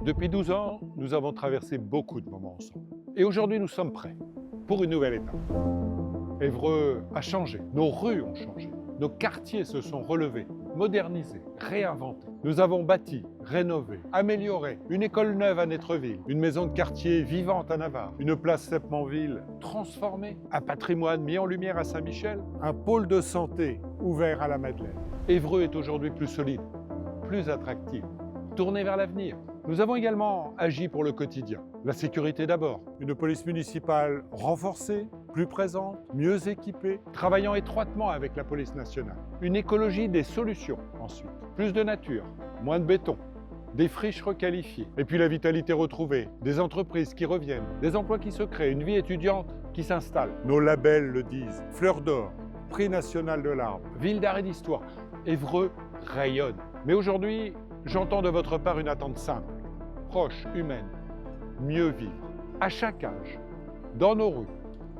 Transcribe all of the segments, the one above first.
Depuis 12 ans, nous avons traversé beaucoup de moments ensemble. Et aujourd'hui, nous sommes prêts pour une nouvelle étape. Évreux a changé, nos rues ont changé, nos quartiers se sont relevés, modernisés, réinventés. Nous avons bâti, rénové, amélioré une école neuve à Netreville, une maison de quartier vivante à Navarre, une place Septmanville transformée, un patrimoine mis en lumière à Saint-Michel, un pôle de santé ouvert à la Madeleine. Évreux est aujourd'hui plus solide, plus attractif, tourné vers l'avenir. Nous avons également agi pour le quotidien. La sécurité d'abord, une police municipale renforcée, plus présente, mieux équipée, travaillant étroitement avec la police nationale. Une écologie des solutions ensuite. Plus de nature, moins de béton, des friches requalifiées. Et puis la vitalité retrouvée, des entreprises qui reviennent, des emplois qui se créent, une vie étudiante qui s'installe. Nos labels le disent. Fleur d'or, prix national de l'arbre, ville d'art et d'histoire. Évreux rayonne. Mais aujourd'hui, j'entends de votre part une attente simple, proche, humaine, mieux vivre, à chaque âge, dans nos rues,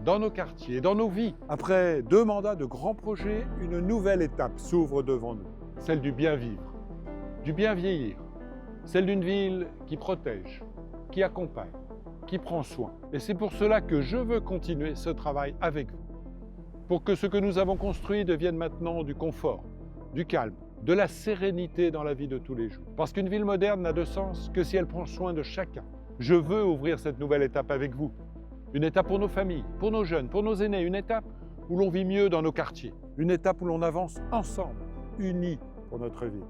dans nos quartiers, dans nos vies. Après 2 mandats de grands projets, une nouvelle étape s'ouvre devant nous, celle du bien vivre, du bien vieillir, celle d'une ville qui protège, qui accompagne, qui prend soin. Et c'est pour cela que je veux continuer ce travail avec vous, pour que ce que nous avons construit devienne maintenant du confort, du calme, de la sérénité dans la vie de tous les jours. Parce qu'une ville moderne n'a de sens que si elle prend soin de chacun. Je veux ouvrir cette nouvelle étape avec vous. Une étape pour nos familles, pour nos jeunes, pour nos aînés. Une étape où l'on vit mieux dans nos quartiers. Une étape où l'on avance ensemble, unis pour notre ville,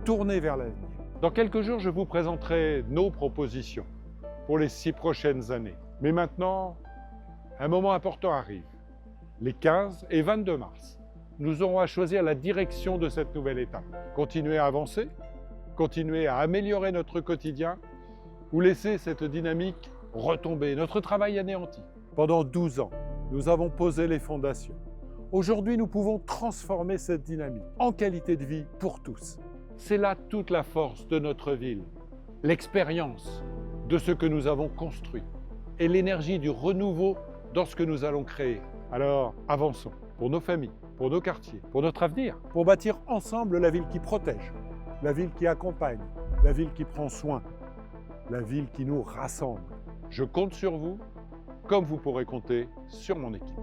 tournés vers l'avenir. Dans quelques jours, je vous présenterai nos propositions pour les 6 prochaines années. Mais maintenant, un moment important arrive. Les 15 et 22 mars. Nous aurons à choisir la direction de cette nouvelle étape. Continuer à avancer, continuer à améliorer notre quotidien ou laisser cette dynamique retomber, notre travail anéanti. Pendant 12 ans, nous avons posé les fondations. Aujourd'hui, nous pouvons transformer cette dynamique en qualité de vie pour tous. C'est là toute la force de notre ville, l'expérience de ce que nous avons construit et l'énergie du renouveau dans ce que nous allons créer. Alors, avançons pour nos familles, pour nos quartiers, pour notre avenir, pour bâtir ensemble la ville qui protège, la ville qui accompagne, la ville qui prend soin, la ville qui nous rassemble. Je compte sur vous, comme vous pourrez compter sur mon équipe.